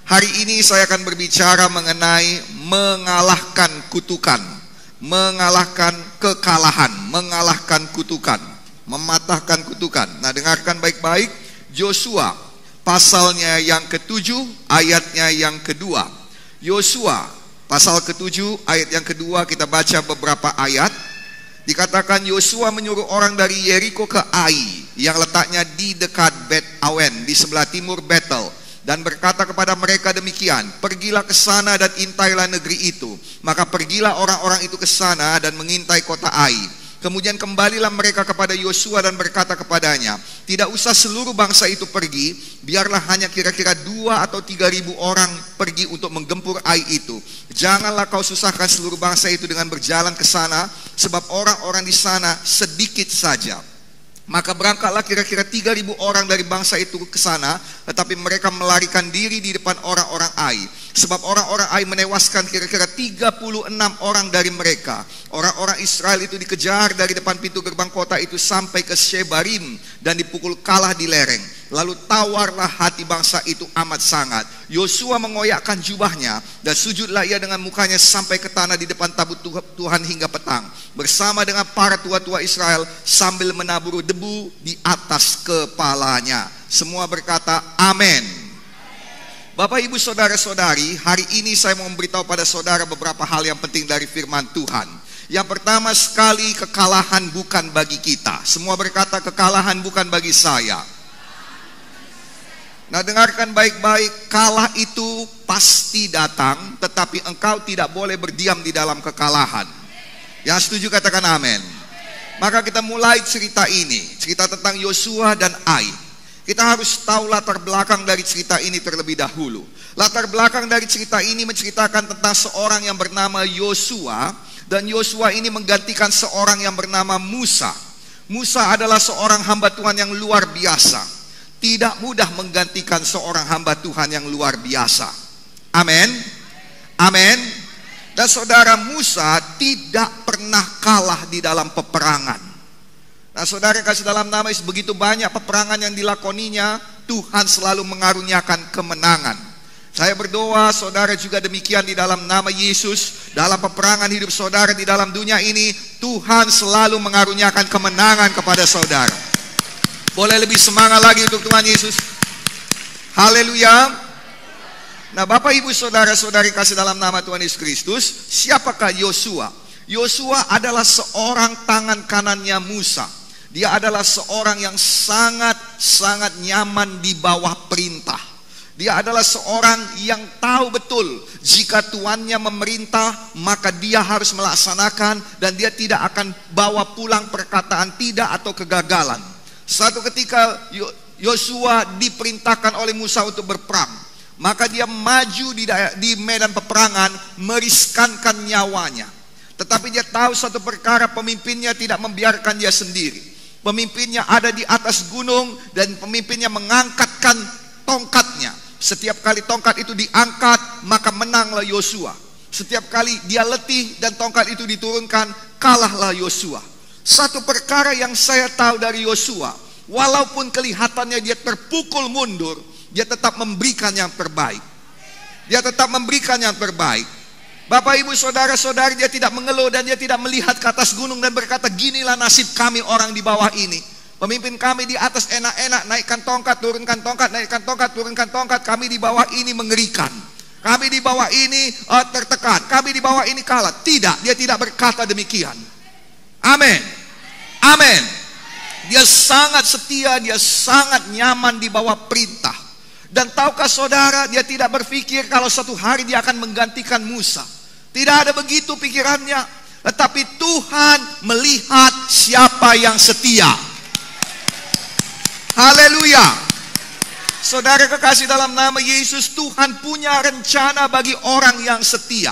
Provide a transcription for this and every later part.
Hari ini saya akan berbicara mengenai mengalahkan kutukan, mengalahkan kekalahan, mengalahkan kutukan, mematahkan kutukan. Nah, dengarkan baik-baik. Yosua pasalnya yang ke-7, ayatnya yang kedua. Yosua pasal ke-7, ayat yang kedua, kita baca beberapa ayat. Dikatakan Yosua menyuruh orang dari Yeriko ke Ai, yang letaknya di dekat Bet Awen, di sebelah timur Betel, dan berkata kepada mereka demikian, pergilah ke sana dan intailah negeri itu. Maka pergilah orang-orang itu ke sana dan mengintai kota Ai. Kemudian kembalilah mereka kepada Yosua dan berkata kepadanya, tidak usah seluruh bangsa itu pergi, biarlah hanya kira-kira 2 atau 3.000 orang pergi untuk menggempur Ai itu. Janganlah kau susahkan seluruh bangsa itu dengan berjalan ke sana, sebab orang-orang di sana sedikit saja. Maka berangkatlah kira-kira 3.000 orang dari bangsa itu ke sana, tetapi mereka melarikan diri di depan orang-orang Ai. Sebab orang-orang Ai menewaskan kira-kira 36 orang dari mereka. Orang-orang Israel itu dikejar dari depan pintu gerbang kota itu sampai ke Shebarim dan dipukul kalah di lereng. Lalu tawarlah hati bangsa itu amat sangat. Yosua mengoyakkan jubahnya dan sujudlah ia dengan mukanya sampai ke tanah di depan tabut Tuhan hingga petang, bersama dengan para tua-tua Israel sambil menabur debu di atas kepalanya. Semua berkata amin. Bapak, ibu, saudara-saudari, hari ini saya mau memberitahu pada saudara beberapa hal yang penting dari firman Tuhan. Yang pertama sekali, kekalahan bukan bagi kita. Semua berkata kekalahan bukan bagi saya. Nah, dengarkan baik-baik, kalah itu pasti datang, tetapi engkau tidak boleh berdiam di dalam kekalahan. Yang setuju katakan amin. Maka kita mulai cerita ini, cerita tentang Yosua dan Ai. Kita harus tahu latar belakang dari cerita ini terlebih dahulu. Latar belakang dari cerita ini menceritakan tentang seorang yang bernama Yosua, dan Yosua ini menggantikan seorang yang bernama Musa. Musa adalah seorang hamba Tuhan yang luar biasa. Tidak mudah menggantikan seorang hamba Tuhan yang luar biasa. Amin. Amin. Dan saudara, Musa tidak pernah kalah di dalam peperangan. Nah, saudara kasih dalam nama Yesus, begitu banyak peperangan yang dilakoninya, Tuhan selalu mengaruniakan kemenangan. Saya berdoa saudara juga demikian di dalam nama Yesus. Dalam peperangan hidup saudara di dalam dunia ini, Tuhan selalu mengaruniakan kemenangan kepada saudara. Boleh lebih semangat lagi untuk Tuhan Yesus. Haleluya. Nah, Bapak, Ibu, saudara-saudari kasih dalam nama Tuhan Yesus Kristus, siapakah Yosua? Yosua adalah seorang tangan kanannya Musa. Dia adalah seorang yang sangat nyaman di bawah perintah. Dia adalah seorang yang tahu betul jika tuannya memerintah, maka dia harus melaksanakan, dan dia tidak akan bawa pulang perkataan tidak atau kegagalan. Suatu ketika Yosua diperintahkan oleh Musa untuk berperang, maka dia maju di medan peperangan, meriskankan nyawanya. Tetapi dia tahu satu perkara, pemimpinnya tidak membiarkan dia sendiri. Pemimpinnya ada di atas gunung dan pemimpinnya mengangkatkan tongkatnya. Setiap kali tongkat itu diangkat, maka menanglah Yosua. Setiap kali dia letih dan tongkat itu diturunkan, kalahlah Yosua. Satu perkara yang saya tahu dari Yosua, walaupun kelihatannya dia terpukul mundur, dia tetap memberikan yang terbaik. Dia tetap memberikan yang terbaik. Bapak, Ibu, saudara-saudari, dia tidak mengeluh dan dia tidak melihat ke atas gunung dan berkata, ginilah nasib kami orang di bawah ini. Pemimpin kami di atas enak-enak, naikkan tongkat, turunkan tongkat, naikkan tongkat, turunkan tongkat. Kami di bawah ini mengerikan. Kami di bawah ini tertekan. Kami di bawah ini kalah. Tidak, dia tidak berkata demikian. Amin. Amin. Dia sangat setia, dia sangat nyaman di bawah perintah. Dan tahukah saudara, dia tidak berpikir kalau suatu hari dia akan menggantikan Musa. Tidak ada begitu pikirannya. Tetapi Tuhan melihat siapa yang setia. Haleluya. Saudara kekasih dalam nama Yesus, Tuhan punya rencana bagi orang yang setia.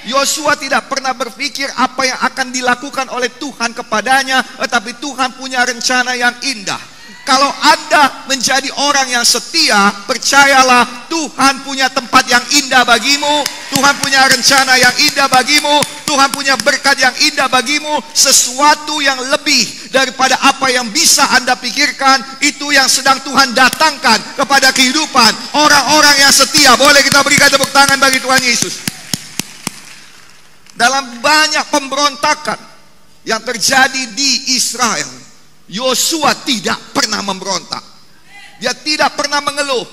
Yosua tidak pernah berpikir apa yang akan dilakukan oleh Tuhan kepadanya, tetapi Tuhan punya rencana yang indah. Kalau Anda menjadi orang yang setia, percayalah Tuhan punya tempat yang indah bagimu, Tuhan punya rencana yang indah bagimu, Tuhan punya berkat yang indah bagimu, sesuatu yang lebih daripada apa yang bisa Anda pikirkan, itu yang sedang Tuhan datangkan kepada kehidupan orang-orang yang setia. Boleh kita berikan tepuk tangan bagi Tuhan Yesus. Dalam banyak pemberontakan yang terjadi di Israel, Yosua tidak pernah memberontak. Dia tidak pernah mengeluh.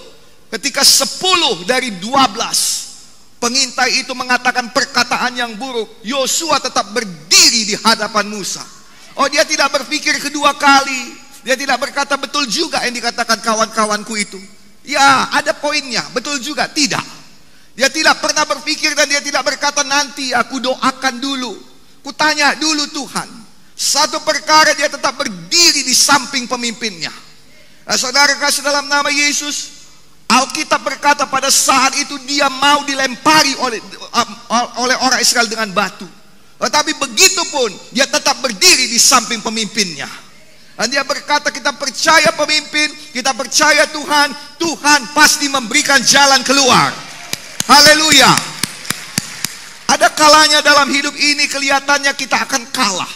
Ketika 10 dari 12 pengintai itu mengatakan perkataan yang buruk, Yosua tetap berdiri di hadapan Musa. Oh, dia tidak berpikir kedua kali. Dia tidak berkata betul juga yang dikatakan kawan-kawanku itu. Ya, ada poinnya, betul juga. Tidak. Dia tidak pernah berpikir dan dia tidak berkata nanti aku doakan dulu, kutanya dulu Tuhan. Satu perkara, dia tetap berdiri di samping pemimpinnya. Nah, saudara kasih dalam nama Yesus, Alkitab berkata pada saat itu dia mau dilempari oleh orang Israel dengan batu. Tetapi begitu pun dia tetap berdiri di samping pemimpinnya. Dan dia berkata, kita percaya pemimpin, kita percaya Tuhan, Tuhan pasti memberikan jalan keluar. Haleluya. Ada kalanya dalam hidup ini kelihatannya kita akan kalah.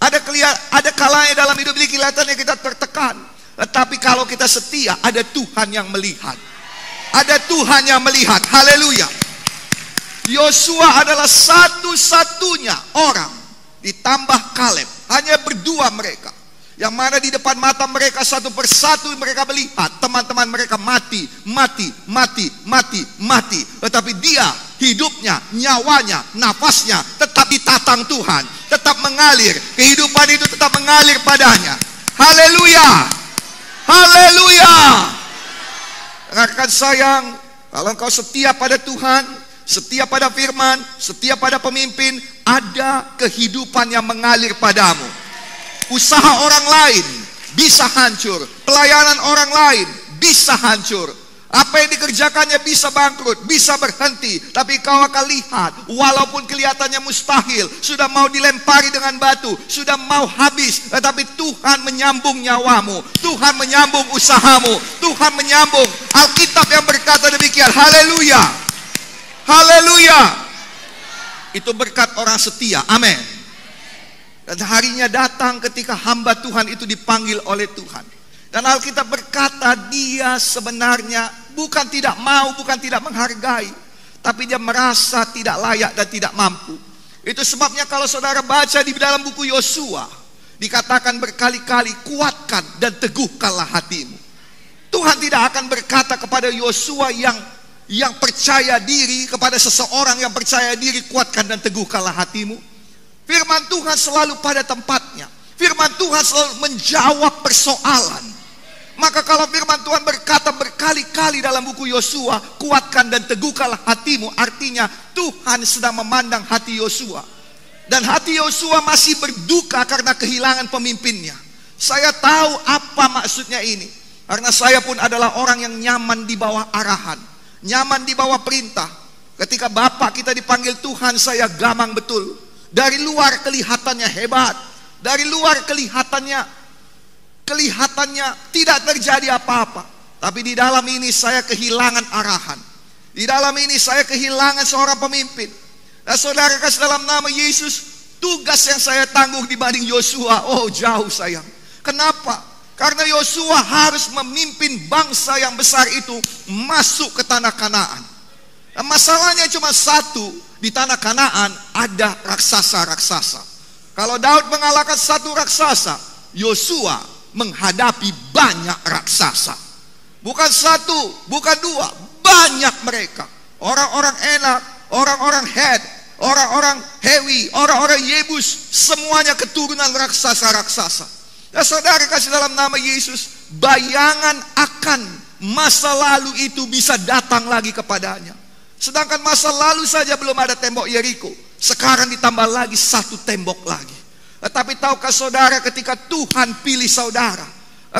Ada kalanya dalam hidup ini kelihatannya kita tertekan. Tetapi kalau kita setia, ada Tuhan yang melihat. Ada Tuhan yang melihat. Haleluya. Yosua adalah satu-satunya orang, ditambah Kaleb, hanya berdua mereka, yang mana di depan mata mereka satu persatu mereka melihat teman-teman mereka mati. Tetapi dia, hidupnya, nyawanya, nafasnya tetap ditatang Tuhan, tetap mengalir. Kehidupan itu tetap mengalir padanya. Haleluya. Haleluya. Rekan sayang, kalau engkau setia pada Tuhan, setia pada firman, setia pada pemimpin, ada kehidupan yang mengalir padamu. Usaha orang lain bisa hancur, pelayanan orang lain bisa hancur, apa yang dikerjakannya bisa bangkrut, bisa berhenti. Tapi kau akan lihat, walaupun kelihatannya mustahil, sudah mau dilempari dengan batu, sudah mau habis, tetapi Tuhan menyambung nyawamu, Tuhan menyambung usahamu, Tuhan menyambung. Alkitab yang berkata demikian. Haleluya. Haleluya. Itu berkat orang setia. Amin. Dan harinya datang ketika hamba Tuhan itu dipanggil oleh Tuhan. Dan Alkitab berkata dia sebenarnya bukan tidak mau, bukan tidak menghargai, tapi dia merasa tidak layak dan tidak mampu. Itu sebabnya kalau saudara baca di dalam buku Yosua, dikatakan berkali-kali, kuatkan dan teguhkanlah hatimu. Tuhan tidak akan berkata kepada Yosua yang percaya diri, kepada seseorang yang percaya diri, kuatkan dan teguhkanlah hatimu. Firman Tuhan selalu pada tempatnya. Firman Tuhan selalu menjawab persoalan. Maka kalau firman Tuhan berkata berkali-kali dalam buku Yosua, kuatkan dan teguhkanlah hatimu, artinya Tuhan sedang memandang hati Yosua. Dan hati Yosua masih berduka karena kehilangan pemimpinnya. Saya tahu apa maksudnya ini, karena saya pun adalah orang yang nyaman di bawah arahan, nyaman di bawah perintah. Ketika Bapak kita dipanggil Tuhan, saya gamang betul. Dari luar kelihatannya hebat, dari luar kelihatannya tidak terjadi apa-apa. Tapi di dalam ini saya kehilangan arahan. Di dalam ini saya kehilangan seorang pemimpin. Dan saudara kasih dalam nama Yesus, tugas yang saya tanggung dibanding Yosua, oh jauh sayang. Kenapa? Karena Yosua harus memimpin bangsa yang besar itu masuk ke tanah Kanaan. Dan masalahnya cuma satu, di tanah Kanaan ada raksasa-raksasa. Kalau Daud mengalahkan satu raksasa, Yosua menghadapi banyak raksasa. Bukan satu, bukan dua, banyak mereka. Orang-orang Enak, orang-orang Het, orang-orang Hewi, orang-orang Yebus, semuanya keturunan raksasa-raksasa. Ya saudara kasih dalam nama Yesus, bayangan akan masa lalu itu bisa datang lagi kepadanya. Sedangkan masa lalu saja belum ada tembok Yeriko, sekarang ditambah lagi satu tembok lagi. Tetapi tahukah saudara, ketika Tuhan pilih saudara,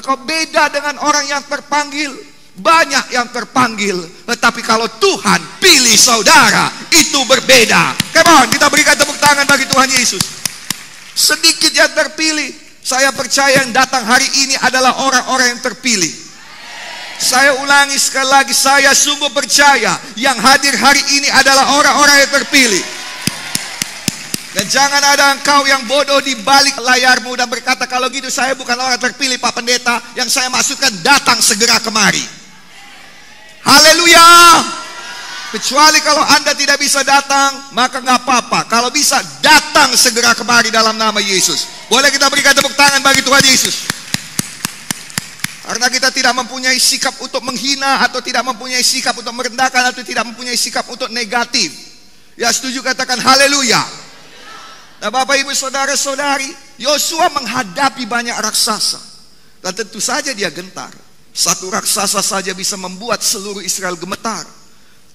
kau beda dengan orang yang terpanggil. Banyak yang terpanggil, tetapi kalau Tuhan pilih saudara, itu berbeda. Come on, kita berikan tepuk tangan bagi Tuhan Yesus. Sedikit yang terpilih, Saya percaya yang datang hari ini adalah orang-orang yang terpilih. Saya ulangi sekali lagi, saya sungguh percaya yang hadir hari ini adalah orang-orang yang terpilih. Dan jangan ada engkau yang bodoh di balik layarmu dan berkata, kalau gitu saya bukan orang terpilih Pak Pendeta. Yang saya maksudkan datang segera kemari. Haleluya. Kecuali kalau Anda tidak bisa datang, maka nggak apa-apa. Kalau bisa datang segera kemari dalam nama Yesus. Boleh kita berikan tepuk tangan bagi Tuhan Yesus. Karena kita tidak mempunyai sikap untuk menghina, atau tidak mempunyai sikap untuk merendahkan, atau tidak mempunyai sikap untuk negatif. Ya setuju, katakan haleluya. Nah Bapak Ibu Saudara-saudari, Yosua menghadapi banyak raksasa. Dan tentu saja dia gentar. Satu raksasa saja bisa membuat seluruh Israel gemetar.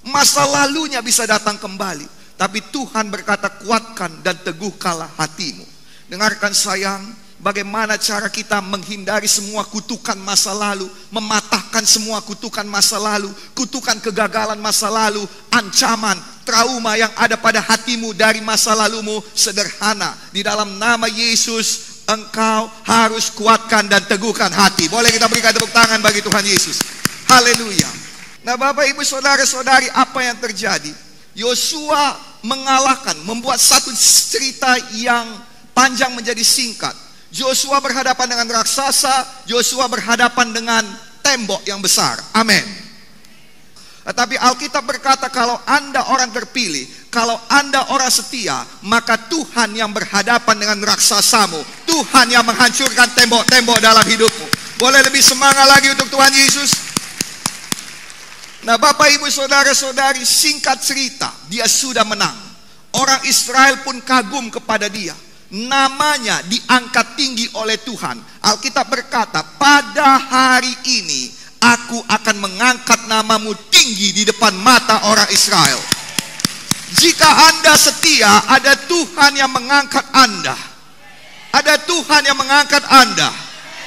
Masa lalunya bisa datang kembali. Tapi Tuhan berkata, kuatkan dan teguhkanlah hatimu. Dengarkan sayang, bagaimana cara kita menghindari semua kutukan masa lalu, mematahkan semua kutukan masa lalu, kutukan kegagalan masa lalu, ancaman, trauma yang ada pada hatimu dari masa lalumu. Sederhana, di dalam nama Yesus engkau harus kuatkan dan teguhkan hati. Boleh kita berikan tepuk tangan bagi Tuhan Yesus. Haleluya. Nah Bapak Ibu Saudara-saudari, apa yang terjadi? Yosua mengalahkan, membuat satu cerita yang panjang menjadi singkat. Yosua berhadapan dengan raksasa, Yosua berhadapan dengan tembok yang besar. Amin. Tetapi Alkitab berkata, kalau Anda orang terpilih, kalau Anda orang setia, maka Tuhan yang berhadapan dengan raksasamu, Tuhan yang menghancurkan tembok-tembok dalam hidupmu. Boleh lebih semangat lagi untuk Tuhan Yesus? Nah Bapak Ibu Saudara-saudari, singkat cerita, dia sudah menang. Orang Israel pun kagum kepada dia. Namanya diangkat tinggi oleh Tuhan. Alkitab berkata, pada hari ini aku akan mengangkat namamu tinggi di depan mata orang Israel. Jika Anda setia, ada Tuhan yang mengangkat Anda. Ada Tuhan yang mengangkat Anda.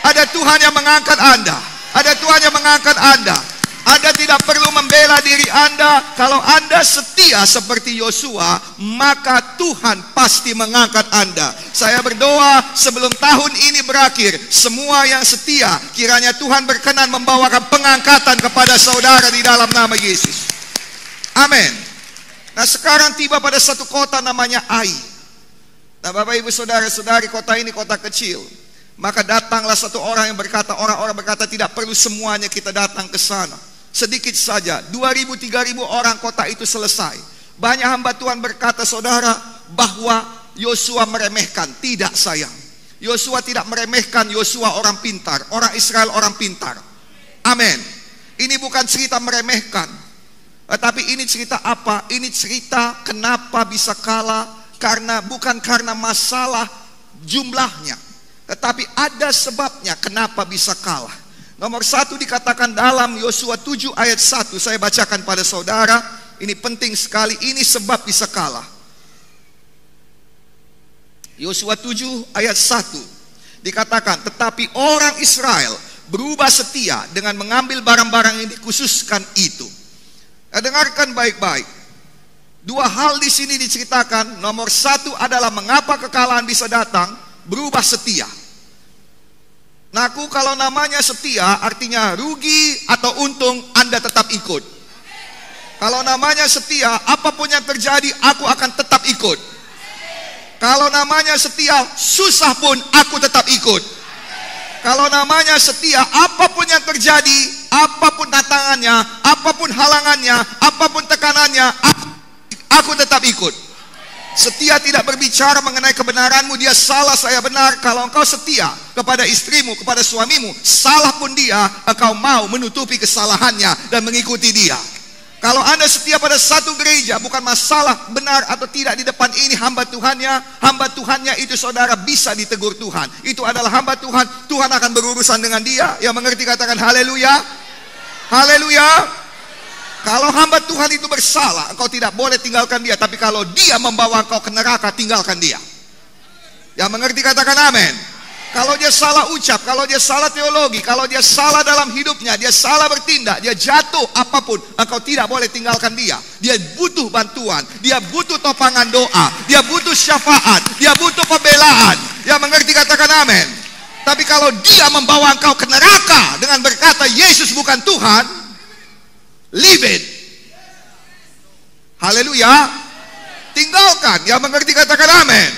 Ada Tuhan yang mengangkat Anda. Ada Tuhan yang mengangkat Anda. Anda tidak perlu membela diri Anda. Kalau Anda setia seperti Yosua, maka Tuhan pasti mengangkat Anda. Saya berdoa sebelum tahun ini berakhir, semua yang setia, kiranya Tuhan berkenan membawakan pengangkatan kepada saudara di dalam nama Yesus. Amin. Nah sekarang tiba pada satu kota namanya Ai. Nah Bapak Ibu Saudara-saudari, kota ini kota kecil. Maka datanglah satu orang yang berkata, orang-orang berkata, tidak perlu semuanya kita datang ke sana. Sedikit saja, 2.000-3.000 orang kota itu selesai. Banyak hamba Tuhan berkata, saudara, bahwa Yosua meremehkan. Tidak sayang, Yosua tidak meremehkan. Yosua orang pintar, orang Israel orang pintar. Amin. Ini bukan cerita meremehkan, tetapi ini cerita apa? Ini cerita kenapa bisa kalah. Bukan karena masalah jumlahnya, tetapi ada sebabnya kenapa bisa kalah. Nomor satu dikatakan dalam Yosua 7 ayat 1. Saya bacakan pada saudara. Ini penting sekali. Ini sebab bisa kalah. Yosua 7 ayat 1 dikatakan, tetapi orang Israel berubah setia dengan mengambil barang-barang yang dikhususkan itu. Dengarkan baik-baik. Dua hal di sini diceritakan. Nomor satu adalah mengapa kekalahan bisa datang. Berubah setia. Nah, kalau namanya setia, artinya rugi atau untung Anda tetap ikut. Kalau namanya setia, apapun yang terjadi aku akan tetap ikut. Kalau namanya setia, susah pun aku tetap ikut. Kalau namanya setia, apapun yang terjadi, apapun tantangannya, apapun halangannya, apapun tekanannya, aku tetap ikut. Setia tidak berbicara mengenai kebenaranmu, dia salah saya benar. Kalau engkau setia kepada istrimu, kepada suamimu, salah pun dia, engkau mau menutupi kesalahannya dan mengikuti dia. Kalau Anda setia pada satu gereja, bukan masalah benar atau tidak di depan ini hamba Tuhannya itu saudara bisa ditegur Tuhan. Itu adalah hamba Tuhan, Tuhan akan berurusan dengan dia. Yang mengerti katakan haleluya. Haleluya. Kalau hamba Tuhan itu bersalah, engkau tidak boleh tinggalkan dia. Tapi kalau dia membawa engkau ke neraka, tinggalkan dia. Yang mengerti katakan amin. Kalau dia salah ucap, kalau dia salah teologi, kalau dia salah dalam hidupnya, dia salah bertindak, dia jatuh apapun, engkau tidak boleh tinggalkan dia. Dia butuh bantuan, dia butuh topangan doa, dia butuh syafaat, dia butuh pembelaan. Yang mengerti katakan amin. Tapi kalau dia membawa engkau ke neraka dengan berkata Yesus bukan Tuhan, leave it. Haleluya. Tinggalkan. Yang mengerti katakan amin.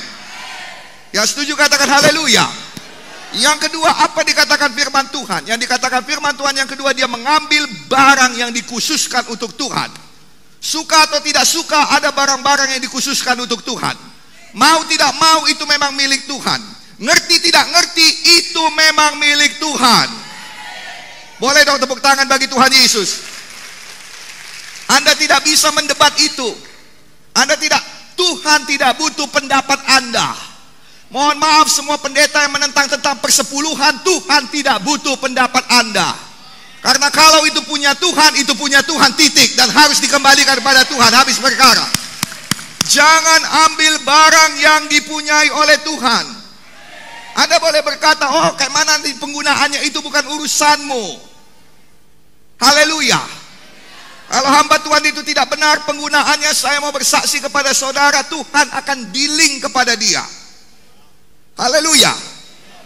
Yang setuju katakan haleluya. Yang kedua, apa dikatakan firman Tuhan? Yang dikatakan firman Tuhan yang kedua, dia mengambil barang yang dikhususkan untuk Tuhan. Suka atau tidak suka, ada barang-barang yang dikhususkan untuk Tuhan. Mau tidak mau, itu memang milik Tuhan. Ngerti tidak ngerti, itu memang milik Tuhan. Boleh dong tepuk tangan bagi Tuhan Yesus. Anda tidak bisa mendebat itu. Tuhan tidak butuh pendapat Anda. Mohon maaf semua pendeta yang menentang tentang persepuluhan, Tuhan tidak butuh pendapat Anda. Karena kalau itu punya Tuhan, titik. Dan harus dikembalikan kepada Tuhan, habis perkara. Jangan ambil barang yang dipunyai oleh Tuhan. Anda boleh berkata, oh kayak mana nanti penggunaannya, itu bukan urusanmu. Haleluya. Kalau hamba Tuhan itu tidak benar penggunaannya, saya mau bersaksi kepada saudara, Tuhan akan dealing kepada dia. Haleluya.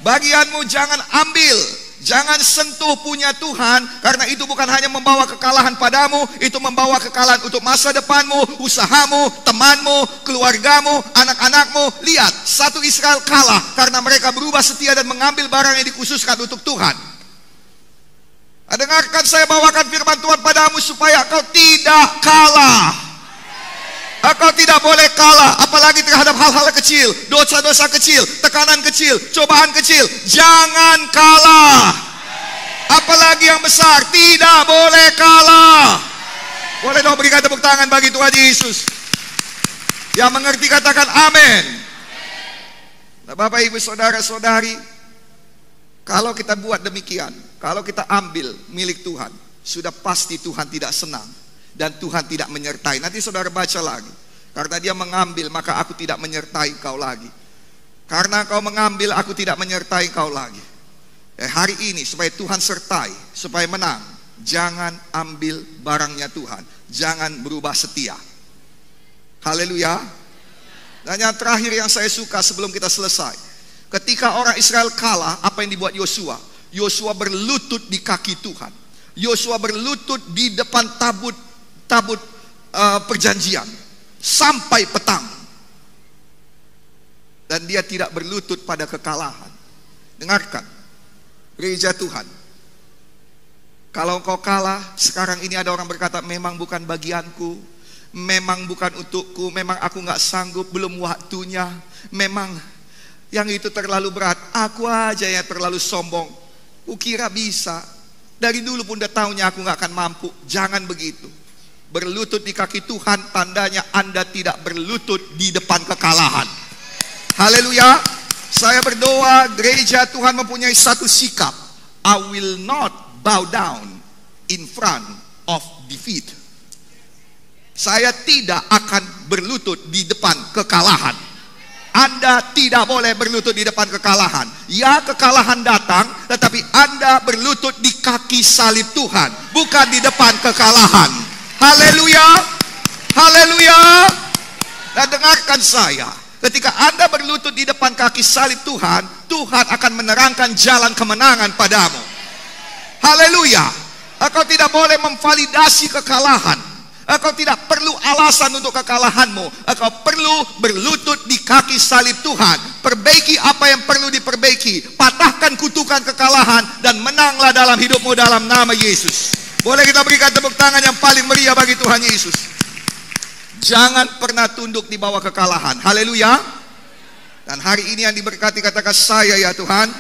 Bagianmu jangan ambil, jangan sentuh punya Tuhan, karena itu bukan hanya membawa kekalahan padamu, itu membawa kekalahan untuk masa depanmu, usahamu, temanmu, keluargamu, anak-anakmu. Lihat, satu Israel kalah karena mereka berubah setia dan mengambil barang yang dikhususkan untuk Tuhan. Dengarkan, saya bawakan firman Tuhan padamu supaya kau tidak kalah. Kau tidak boleh kalah, apalagi terhadap hal-hal kecil, dosa-dosa kecil, tekanan kecil, cobaan kecil. Jangan kalah. Apalagi yang besar, tidak boleh kalah. Boleh dong berikan tepuk tangan bagi Tuhan Yesus. Yang mengerti katakan amin. Nah, Bapak Ibu Saudara-saudari, kalau kita buat demikian, kalau kita ambil milik Tuhan, sudah pasti Tuhan tidak senang. Dan Tuhan tidak menyertai. Nanti saudara baca lagi. Karena dia mengambil, maka aku tidak menyertai kau lagi. Karena kau mengambil, aku tidak menyertai kau lagi. Hari ini supaya Tuhan sertai, supaya menang, jangan ambil barangnya Tuhan. Jangan berubah setia. Haleluya. Dan yang terakhir yang saya suka sebelum kita selesai, ketika orang Israel kalah, apa yang dibuat Yosua? Yosua berlutut di kaki Tuhan. Yosua berlutut di depan tabut perjanjian sampai petang. Dan dia tidak berlutut pada kekalahan. Dengarkan, gereja Tuhan, kalau engkau kalah, sekarang ini ada orang berkata, memang bukan bagianku, memang bukan untukku, memang aku gak sanggup, belum waktunya, memang yang itu terlalu berat, aku aja yang terlalu sombong, kukira bisa, dari dulu pun udah tahunya aku gak akan mampu. Jangan begitu. Berlutut di kaki Tuhan, tandanya Anda tidak berlutut di depan kekalahan. Haleluya. Saya berdoa gereja Tuhan mempunyai satu sikap. I will not bow down in front of defeat. Saya tidak akan berlutut di depan kekalahan. Anda tidak boleh berlutut di depan kekalahan. Ya, kekalahan datang, tetapi Anda berlutut di kaki salib Tuhan, bukan di depan kekalahan. Haleluya. Haleluya. Dan dengarkan saya, ketika Anda berlutut di depan kaki salib Tuhan, Tuhan akan menerangkan jalan kemenangan padamu. Haleluya. Engkau tidak boleh memvalidasi kekalahan. Engkau tidak perlu alasan untuk kekalahanmu. Engkau perlu berlutut di kaki salib Tuhan. Perbaiki apa yang perlu diperbaiki. Patahkan kutukan kekalahan dan menanglah dalam hidupmu dalam nama Yesus. Boleh kita berikan tepuk tangan yang paling meriah bagi Tuhan Yesus. Jangan pernah tunduk di bawah kekalahan. Haleluya. Dan hari ini yang diberkati katakan saya ya Tuhan.